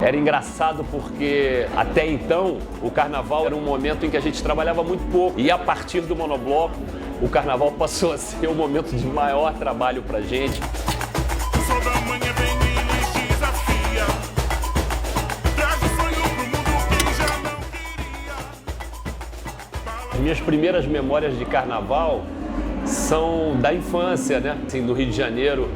Era engraçado porque até então o carnaval era um momento em que a gente trabalhava muito pouco. E a partir do monobloco, o carnaval passou a ser um momento de maior trabalho pra gente. As minhas primeiras memórias de carnaval são da infância, né? Assim, do Rio de Janeiro.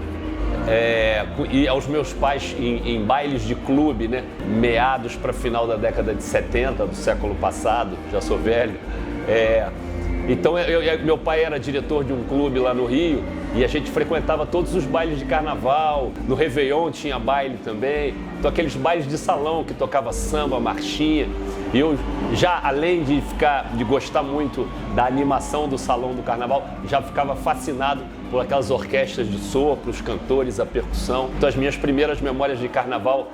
E aos meus pais em bailes de clube, né? Meados para final da década de 70 do século passado, já sou velho. Então meu pai era diretor de um clube lá no Rio e a gente frequentava todos os bailes de carnaval. No Réveillon tinha baile também, então aqueles bailes de salão que tocava samba, marchinha. E eu já, além de gostar muito da animação do salão do carnaval, já ficava fascinado por aquelas orquestras de sopro, os cantores, a percussão. Então as minhas primeiras memórias de carnaval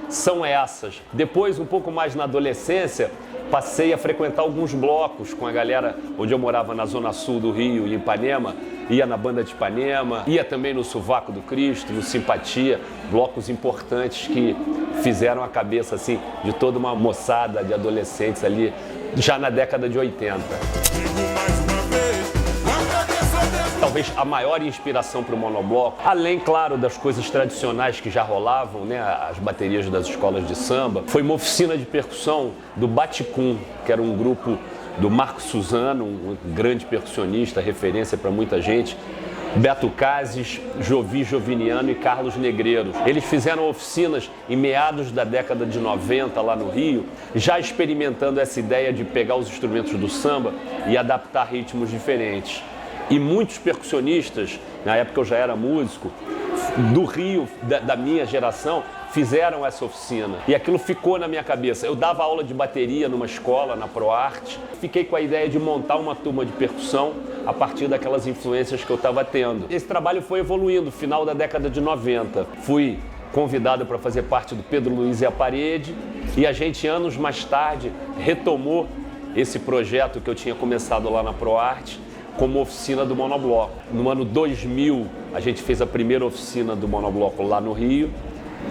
são essas. Depois, um pouco mais na adolescência, passei a frequentar alguns blocos com a galera onde eu morava na zona sul do Rio, em Ipanema. Ia na Banda de Ipanema, ia também no Sovaco do Cristo, no Simpatia, blocos importantes que fizeram a cabeça assim de toda uma moçada de adolescentes ali, já na década de 80. Talvez a maior inspiração para o monobloco, além, claro, das coisas tradicionais que já rolavam, né, as baterias das escolas de samba, foi uma oficina de percussão do Baticum, que era um grupo do Marco Suzano, um grande percussionista, referência para muita gente, Beto Cases, Jovi Joviniano e Carlos Negreiros. Eles fizeram oficinas em meados da década de 90 lá no Rio, já experimentando essa ideia de pegar os instrumentos do samba e adaptar ritmos diferentes. E muitos percussionistas, na época eu já era músico, do Rio, da minha geração, fizeram essa oficina. E aquilo ficou na minha cabeça. Eu dava aula de bateria numa escola, na ProArte. Fiquei com a ideia de montar uma turma de percussão a partir daquelas influências que eu estava tendo. Esse trabalho foi evoluindo, final da década de 90. Fui convidado para fazer parte do Pedro Luiz e a Parede. E a gente, anos mais tarde, retomou esse projeto que eu tinha começado lá na ProArte como oficina do monobloco. No ano 2000, a gente fez a primeira oficina do monobloco lá no Rio.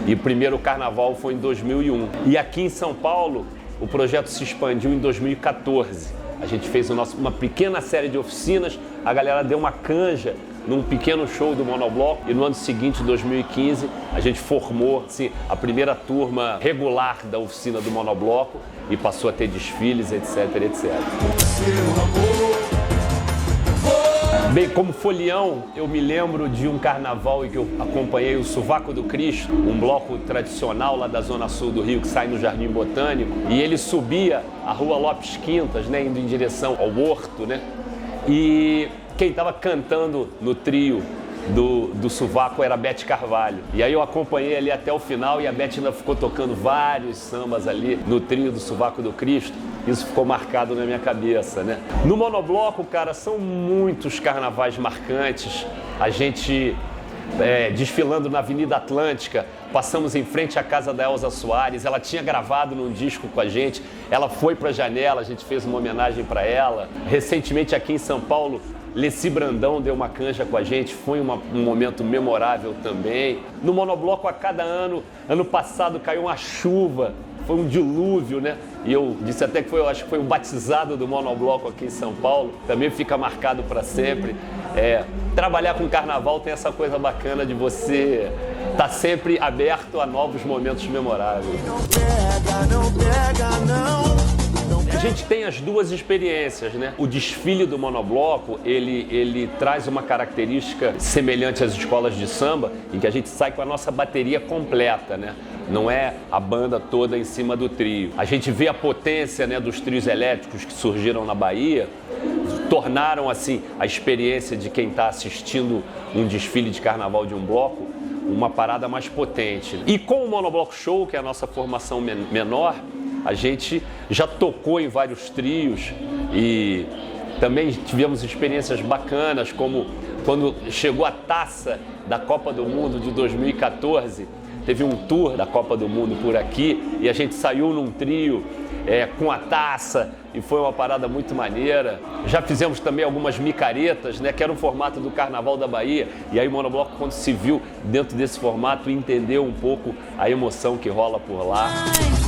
E o primeiro carnaval foi em 2001. E aqui em São Paulo, o projeto se expandiu em 2014. A gente fez uma pequena série de oficinas, a galera deu uma canja num pequeno show do monobloco e no ano seguinte, 2015, a gente formou assim, a primeira turma regular da oficina do monobloco e passou a ter desfiles, etc, etc. Bem, como folião, eu me lembro de um carnaval em que eu acompanhei o Sovaco do Cristo, um bloco tradicional lá da zona sul do Rio que sai no Jardim Botânico, e ele subia a Rua Lopes Quintas, né, indo em direção ao Horto, né? E quem estava cantando no trio do Sovaco era a Beth Carvalho. E aí eu acompanhei ali até o final e a Beth ainda ficou tocando vários sambas ali no trio do Sovaco do Cristo. Isso ficou marcado na minha cabeça, né? No monobloco, cara, são muitos carnavais marcantes. A gente desfilando na Avenida Atlântica, passamos em frente à casa da Elza Soares, ela tinha gravado num disco com a gente, ela foi para a janela, a gente fez uma homenagem para ela. Recentemente aqui em São Paulo, Leci Brandão deu uma canja com a gente, foi um momento memorável também. No monobloco a cada ano, ano passado caiu uma chuva, foi um dilúvio, né? E eu disse até que acho que foi o batizado do monobloco aqui em São Paulo, também fica marcado para sempre. Trabalhar com carnaval tem essa coisa bacana de você estar sempre aberto a novos momentos memoráveis. Não pega, não. A gente tem as duas experiências, né? O desfile do monobloco, ele traz uma característica semelhante às escolas de samba, em que a gente sai com a nossa bateria completa, né? Não é a banda toda em cima do trio. A gente vê a potência, né, dos trios elétricos que surgiram na Bahia, tornaram assim a experiência de quem está assistindo um desfile de carnaval de um bloco uma parada mais potente. E com o Monobloco Show, que é a nossa formação menor, a gente já tocou em vários trios e também tivemos experiências bacanas, como quando chegou a taça da Copa do Mundo de 2014, teve um tour da Copa do Mundo por aqui e a gente saiu num trio com a taça e foi uma parada muito maneira. Já fizemos também algumas micaretas, né, que era um formato do Carnaval da Bahia, e aí o Monobloco, quando se viu dentro desse formato, entendeu um pouco a emoção que rola por lá.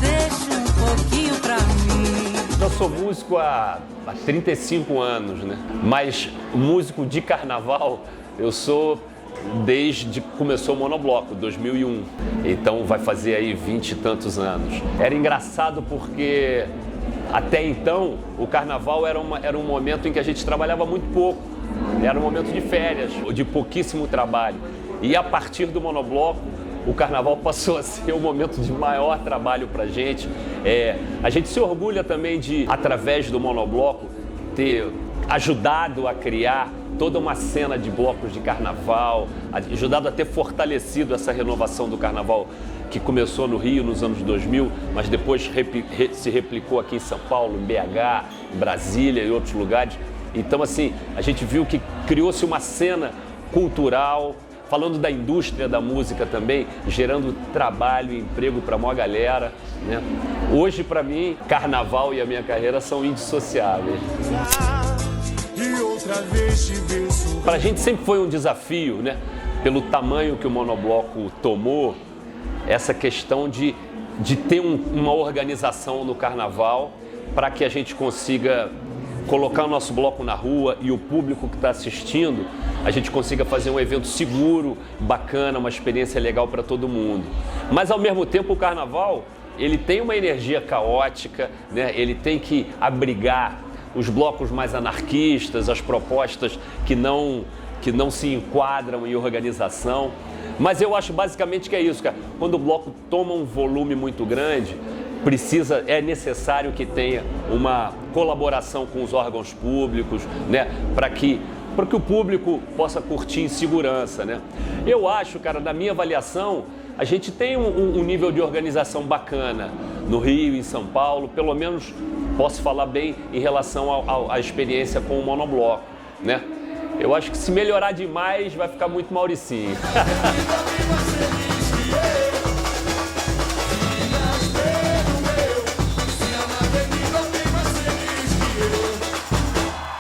Deixa um pouquinho pra mim. Eu sou músico há 35 anos, né? Mas músico de carnaval eu sou desde que começou o Monobloco, 2001. Então vai fazer aí 20 e tantos anos. Era engraçado porque até então o carnaval era um momento em que a gente trabalhava muito pouco. Era um momento de férias, de pouquíssimo trabalho. E a partir do Monobloco, o carnaval passou a ser um momento de maior trabalho pra gente. A gente se orgulha também de, através do Monobloco, ter ajudado a criar toda uma cena de blocos de carnaval, ajudado a ter fortalecido essa renovação do carnaval que começou no Rio nos anos 2000, mas depois se replicou aqui em São Paulo, em BH, em Brasília e outros lugares. Então, assim, a gente viu que criou-se uma cena cultural, falando da indústria da música também, gerando trabalho e emprego para a maior galera, né? Hoje, para mim, carnaval e a minha carreira são indissociáveis. Para a gente sempre foi um desafio, né? Pelo tamanho que o Monobloco tomou, essa questão de ter uma organização no carnaval para que a gente consiga colocar o nosso bloco na rua e o público que está assistindo, a gente consiga fazer um evento seguro, bacana, uma experiência legal para todo mundo. Mas ao mesmo tempo o carnaval, ele tem uma energia caótica, né? Ele tem que abrigar os blocos mais anarquistas, as propostas que não se enquadram em organização. Mas eu acho basicamente que é isso, cara. Quando o bloco toma um volume muito grande, é necessário que tenha uma colaboração com os órgãos públicos, né? Para que o público possa curtir em segurança, né? Eu acho, cara, na minha avaliação, a gente tem um nível de organização bacana no Rio, em São Paulo, pelo menos posso falar bem em relação à experiência com o Monobloco, né? Eu acho que se melhorar demais vai ficar muito Mauricinho.